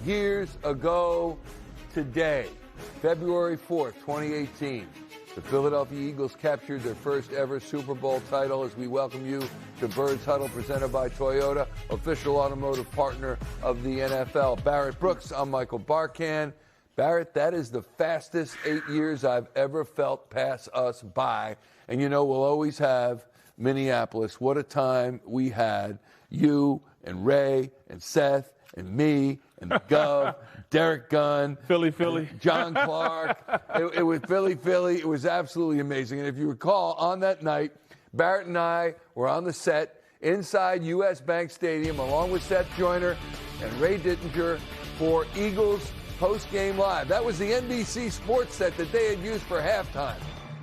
years ago today, February 4th, 2018, the Philadelphia Eagles captured their first ever Super Bowl title. As we welcome you to Birds Huddle, presented by Toyota, official automotive partner of the NFL. Barrett Brooks, I'm Michael Barkan. Barrett, that is the fastest 8 years I've ever felt pass us by. And you know, we'll always have Minneapolis. What a time we had. You and Ray and Seth and me and Gov, Derek Gunn, Philly, John Clark. It was Philly. It was absolutely amazing. And if you recall, on that night, Barrett and I were on the set inside U.S. Bank Stadium, along with Seth Joyner and Ray Dittinger, for Eagles post-game live. That was the NBC Sports set that they had used for halftime.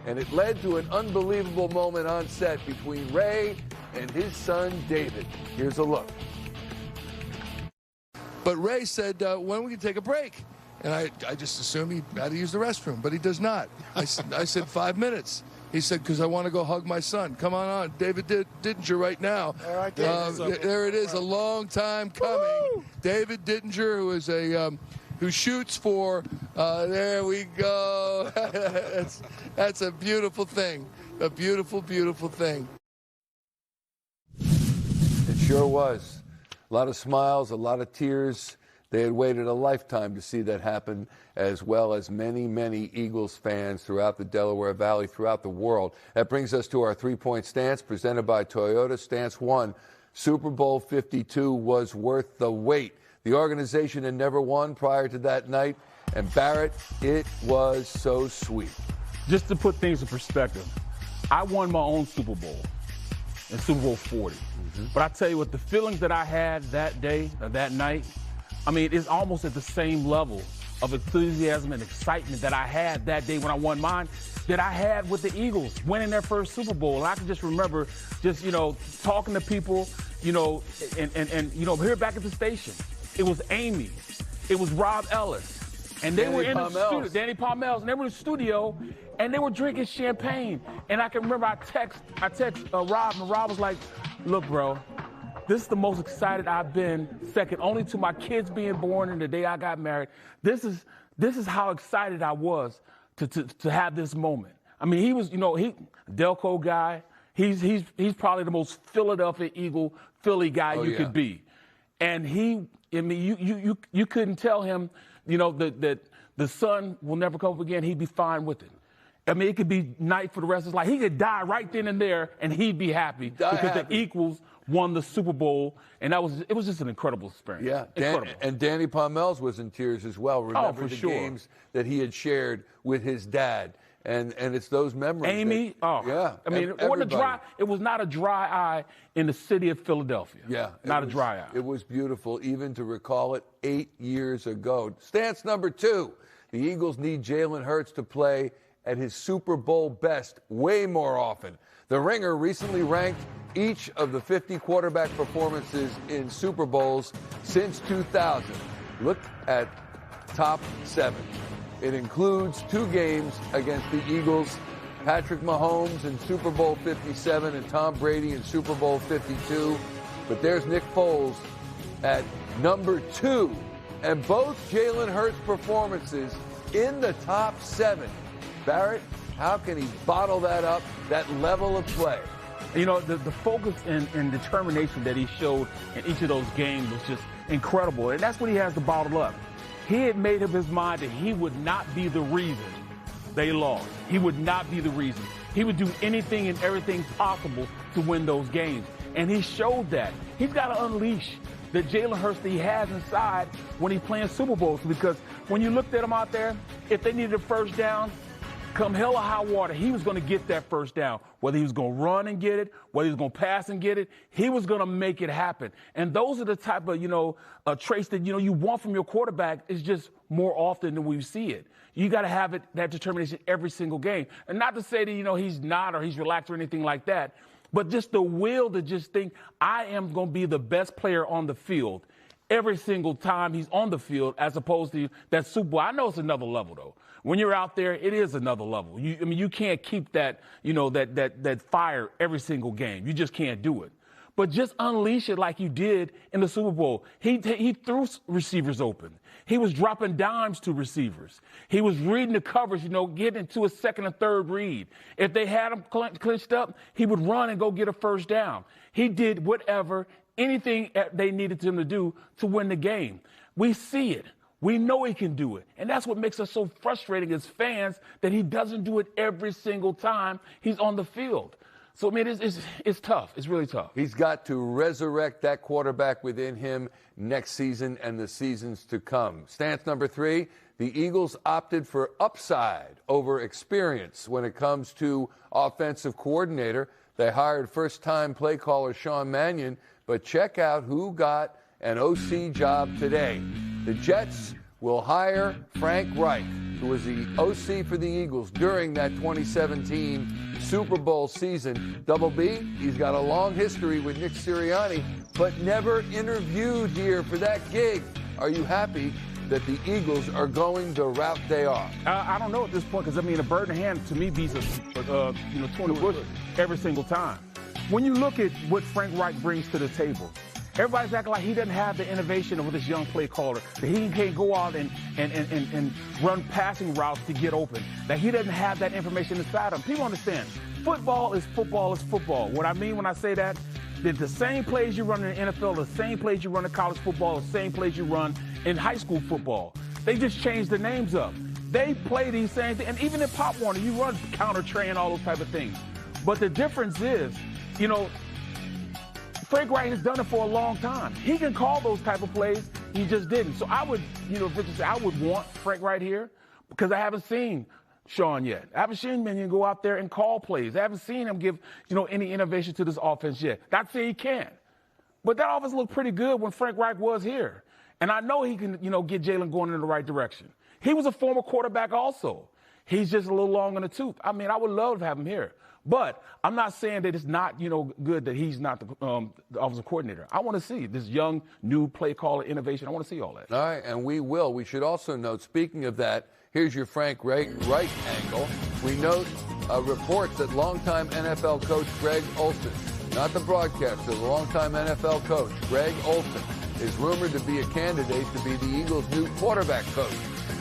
And it led to an unbelievable moment on set between Ray and his son, David. Here's a look. But Ray said, when we can take a break? And I just assumed he had to use the restroom, but he does not. I said 5 minutes. He said, because I want to go hug my son. Come on, David Dittinger right now. All right, there it is, a long time coming. Woo! David Dittinger, who is who shoots for, there we go. That's a beautiful thing. A beautiful, beautiful thing. It sure was. A lot of smiles, a lot of tears. They had waited a lifetime to see that happen, as well as many, many Eagles fans throughout the Delaware Valley, throughout the world. That brings us to our three-point stance presented by Toyota. Stance 1, Super Bowl 52 was worth the wait. The organization had never won prior to that night, and Barrett, it was so sweet. Just to put things in perspective, I won my own Super Bowl in Super Bowl 40. But I tell you what, the feelings that I had that day, or that night, I mean, it's almost at the same level of enthusiasm and excitement that I had that day when I won mine, that I had with the Eagles winning their first Super Bowl. And I can just remember just, talking to people, and here back at the station, it was Amy, it was Rob Ellis, and they were in the studio, Danny Palmels, and they were in the studio, and they were drinking champagne. And I can remember I text Rob, and Rob was like, look, bro, this is the most excited I've been, second only to my kids being born and the day I got married. This is how excited I was to have this moment. I mean, he was, Delco guy. He's probably the most Philadelphia Eagle Philly guy could be. And you couldn't tell him, that the sun will never come up again. He'd be fine with it. I mean, it could be night for the rest of his life. He could die right then and there, and he'd be happy because the Eagles won the Super Bowl, and it was just an incredible experience. Yeah, incredible. And Danny Palmels was in tears as well. Remember the games that he had shared with his dad, and it's those memories. Amy, yeah. I mean, it was not a dry eye in the city of Philadelphia. Yeah, not a dry eye. It was beautiful, even to recall it 8 years ago. Stance number 2: the Eagles need Jalen Hurts to play at his Super Bowl best way more often. The Ringer recently ranked each of the 50 quarterback performances in Super Bowls since 2000. Look at top 7. It includes 2 games against the Eagles, Patrick Mahomes in Super Bowl 57 and Tom Brady in Super Bowl 52. But there's Nick Foles at number 2. And both Jalen Hurts performances in the top 7. Barrett, how can he bottle that up, that level of play? The focus and determination that he showed in each of those games was just incredible. And that's what he has to bottle up. He had made up his mind that he would not be the reason they lost. He would not be the reason. He would do anything and everything possible to win those games. And he showed that. He's got to unleash the Jalen Hurts that he has inside when he's playing Super Bowls. Because when you looked at him out there, if they needed a first down, come hell or high water, he was going to get that first down. Whether he was going to run and get it, whether he was going to pass and get it, he was going to make it happen. And those are the type of, traits that, you want from your quarterback is just more often than we see it. You got to have that determination every single game. And not to say that, he's not or he's relaxed or anything like that, but just the will to just think, I am going to be the best player on the field every single time he's on the field, as opposed to that Super Bowl. I know it's another level, though. When you're out there, it is another level. You can't keep that, that fire every single game. You just can't do it. but just unleash it like you did in the Super Bowl. He threw receivers open. He was dropping dimes to receivers. He was reading the coverage, getting into a second and third read. If they had him clinched up, he would run and go get a first down. He did anything they needed him to do to win the game. We see it. We know he can do it. And that's what makes us so frustrating as fans, that he doesn't do it every single time he's on the field. So, I mean, it's tough. It's really tough. He's got to resurrect that quarterback within him next season and the seasons to come. Stance number 3, the Eagles opted for upside over experience when it comes to offensive coordinator. They hired first-time play caller Sean Mannion, but check out who got an OC job today. The Jets will hire Frank Reich, who was the OC for the Eagles during that 2017 Super Bowl season. Double B, he's got a long history with Nick Sirianni, but never interviewed here for that gig. Are you happy that the Eagles are going the route they are? I don't know at this point, because, a bird in hand, to me, beats a 20 bush every single time. When you look at what Frank Reich brings to the table, everybody's acting like he doesn't have the innovation of this young play caller, that he can't go out and run passing routes to get open, that he doesn't have that information inside him. People understand, football is football is football. What I mean when I say that, the same plays you run in the NFL, the same plays you run in college football, the same plays you run in high school football. They just changed the names up. They play these same things. And even in Pop Warner, you run counter train, all those type of things. But the difference is, Frank Reich has done it for a long time. He can call those type of plays. He just didn't. So I would, I would want Frank Reich here, because I haven't seen Sean yet. I haven't seen Mannion go out there and call plays. I haven't seen him give, any innovation to this offense yet. Not saying he can't. But that offense looked pretty good when Frank Reich was here. And I know he can, get Jalen going in the right direction. He was a former quarterback also. He's just a little long in the tooth. I would love to have him here. But I'm not saying that it's not, good that he's not the offensive coordinator. I want to see this young, new play caller innovation. I want to see all that. All right, and we will. We should also note, speaking of that, here's your Frank Reich angle. We note reports that longtime NFL coach Greg Olsen, not the broadcaster, the longtime NFL coach Greg Olsen, is rumored to be a candidate to be the Eagles' new quarterback coach.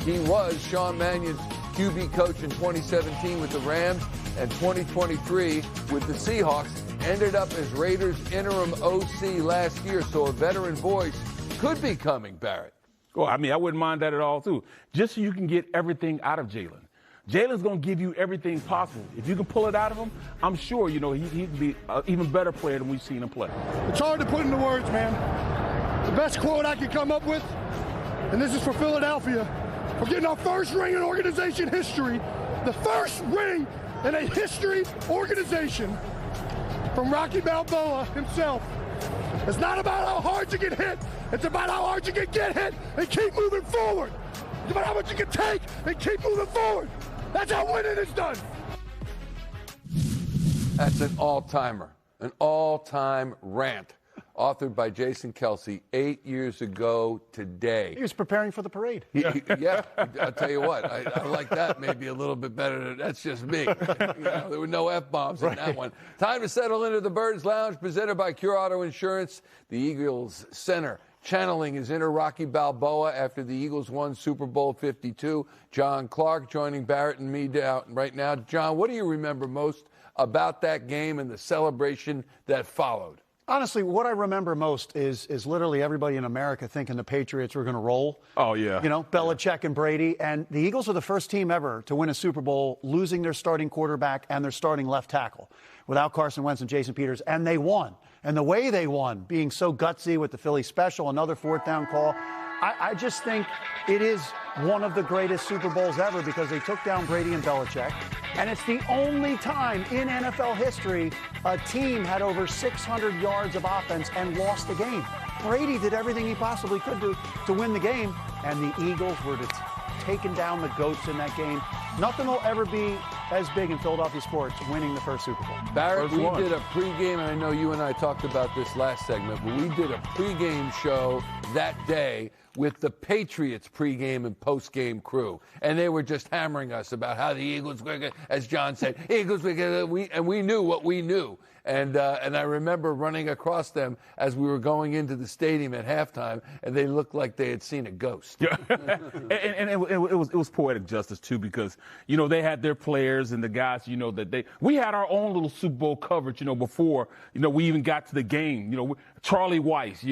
He was Sean Mannion's QB coach in 2017 with the Rams, and 2023 with the Seahawks. Ended up as Raiders' interim OC last year, so a veteran voice could be coming, Barrett. Well, I wouldn't mind that at all, too. Just so you can get everything out of Jalen. Jalen's going to give you everything possible. If you can pull it out of him, I'm sure, he'd be an even better player than we've seen him play. It's hard to put into words, man. The best quote I could come up with, and this is for Philadelphia, for getting our first ring in organization history, the first ring in a history organization from Rocky Balboa himself. It's not about how hard you get hit. It's about how hard you can get hit and keep moving forward. It's about how much you can take and keep moving forward. That's how winning is done. That's an all-timer, an all-time rant, authored by Jason Kelsey 8 years ago today. He was preparing for the parade. Yeah, I'll tell you what, I like that maybe a little bit better. That's just me. There were no F-bombs in that one. Time to settle into the Birds Lounge, presented by Cure Auto Insurance. The Eagles center channeling his inner Rocky Balboa after the Eagles won Super Bowl 52. John Clark joining Barrett and me down right now. John, what do you remember most about that game and the celebration that followed? Honestly, what I remember most is literally everybody in America thinking the Patriots were going to roll. Oh, yeah. Belichick and Brady. And the Eagles were the first team ever to win a Super Bowl, losing their starting quarterback and their starting left tackle without Carson Wentz and Jason Peters. And they won. And the way they won, being so gutsy with the Philly special, another fourth down call, I just think it is one of the greatest Super Bowls ever because they took down Brady and Belichick. And it's the only time in NFL history a team had over 600 yards of offense and lost the game. Brady did everything he possibly could do to win the game, and the Eagles were taking down the GOATs in that game. Nothing will ever be as big in Philadelphia sports winning the first Super Bowl. Barrett, we did a pregame, and I know you and I talked about this last segment, but we did a pregame show that day with the Patriots pregame and postgame crew, and they were just hammering us about how the Eagles were, as John said, Eagles were, and we knew what we knew. And I remember running across them as we were going into the stadium at halftime, and they looked like they had seen a ghost. Yeah. and it was poetic justice, too, because, they had their players and the guys, that we had our own little Super Bowl coverage, before, we even got to the game. Charlie Weiss,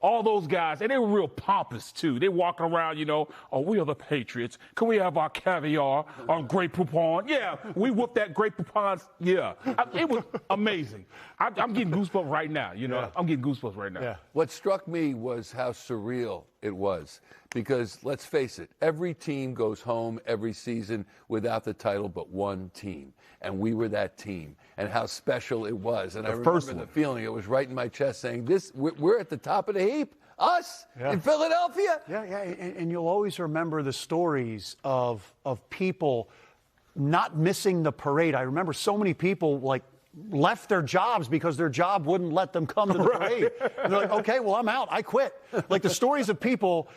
all those guys, and they were real pompous, too. They walking around, oh, we are the Patriots. Can we have our caviar, our Grey Poupon? Yeah, we whooped that Grey Poupon. Yeah, it was amazing. I'm getting goosebumps right now, I'm getting goosebumps right now. Yeah. What struck me was how surreal it was, because let's face it, every team goes home every season without the title but one team, and we were that team, and how special it was. And I remember the feeling, it was right in my chest, saying, we're at the top of the heap, us, in Philadelphia. Yeah, and you'll always remember the stories of people not missing the parade. I remember so many people, left their jobs because their job wouldn't let them come to the parade. And they're like, okay, well, I'm out. I quit. Like the stories of people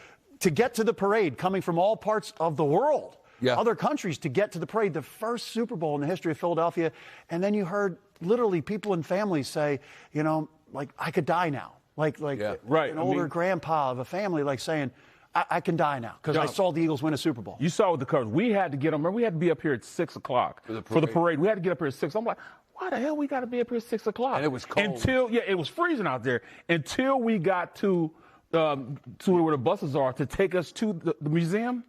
to get to the parade coming from all parts of the world, other countries to get to the parade, the first Super Bowl in the history of Philadelphia. And then you heard literally people and families say, I could die now. An older grandpa of a family saying, I can die now because I saw the Eagles win a Super Bowl. You saw with the coverage. We had to get them. Remember, we had to be up here at 6 o'clock for the parade. We had to get up here at 6. I'm like, why the hell we got to be up here at 6 o'clock? And it was cold. It was freezing out there until we got to where the buses are to take us to the museum.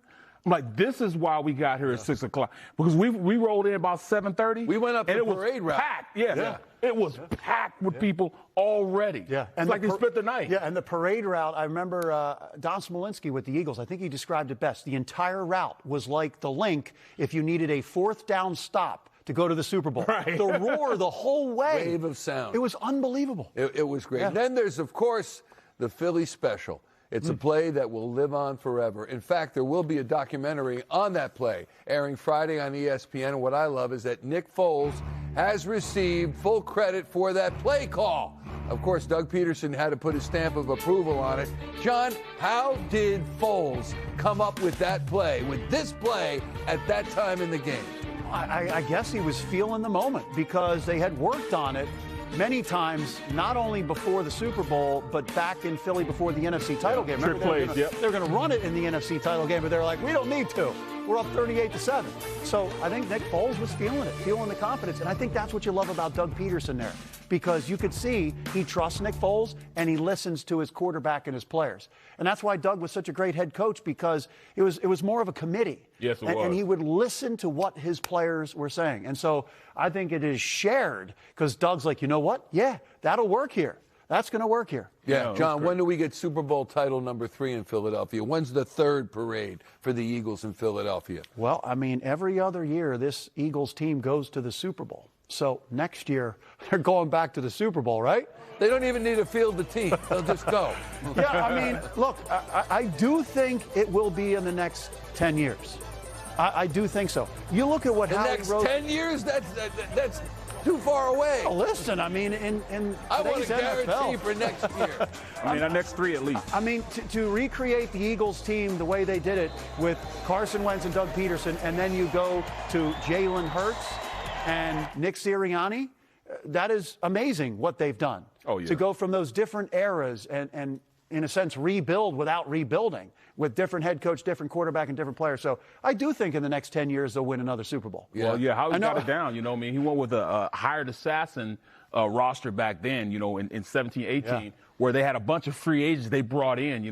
I'm like, this is why we got here at 6 o'clock, because we rolled in about 7:30. We went up and the it was parade route. Packed. Yeah. It was packed with people already. Yeah, and they spent the night. Yeah, and the parade route. I remember Don Smolinski with the Eagles. I think he described it best. The entire route was like the link if you needed a fourth down stop to go to the Super Bowl. Right. The roar the whole way. Wave of sound. It was unbelievable. It was great. Yeah. And then there's, of course, the Philly special. It's a play that will live on forever. In fact, there will be a documentary on that play airing Friday on ESPN. And what I love is that Nick Foles has received full credit for that play call. Of course, Doug Peterson had to put his stamp of approval on it. John, how did Foles come up with that play, with this play at that time in the game? I guess he was feeling the moment because they had worked on it many times, not only before the Super Bowl, but back in Philly before the NFC title game. Trick plays, They're going to run it in the NFC title game, but they're like, we don't need to. We're up 38-7. So I think Nick Foles was feeling it, feeling the confidence. And I think that's what you love about Doug Peterson there, because you could see he trusts Nick Foles and he listens to his quarterback and his players. And that's why Doug was such a great head coach, because it was more of a committee. Yes, it was. And he would listen to what his players were saying. And so I think it is shared, because Doug's like, you know what? Yeah, that'll work here. That's going to work here. Yeah, John, when do we get Super Bowl title number 3 in Philadelphia? When's the third parade for the Eagles in Philadelphia? Well, I mean, every other year this Eagles team goes to the Super Bowl. So next year they're going back to the Super Bowl, right? They don't even need to field the team. They'll just go. Yeah, I mean, look, I do think it will be in the next 10 years. I do think so. You look at what Howie Rose... The next 10 years? That's too far away. Oh, listen, I mean, in I want a guarantee NFL, for next year. I mean, our next 3 at least. I mean, to recreate the Eagles team the way they did it with Carson Wentz and Doug Peterson, and then you go to Jalen Hurts and Nick Sirianni, that is amazing what they've done. Oh, yeah. To go from those different eras and in a sense, rebuild without rebuilding, with different head coach, different quarterback, and different players. So I do think in the next 10 years they'll win another Super Bowl. Yeah. Well, yeah, how he got it down, I mean, he went with a hired assassin roster back then, in 17, 18, where they had a bunch of free agents they brought in,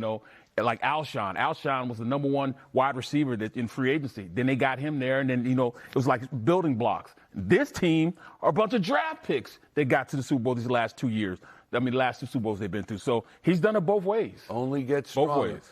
like Alshon. Alshon was the number 1 wide receiver in free agency. Then they got him there, and then, it was like building blocks. This team are a bunch of draft picks that got to the Super Bowl these last 2 years. I mean, the last 2 Super Bowls they've been through. So he's done it both ways. Only gets stronger. Both ways.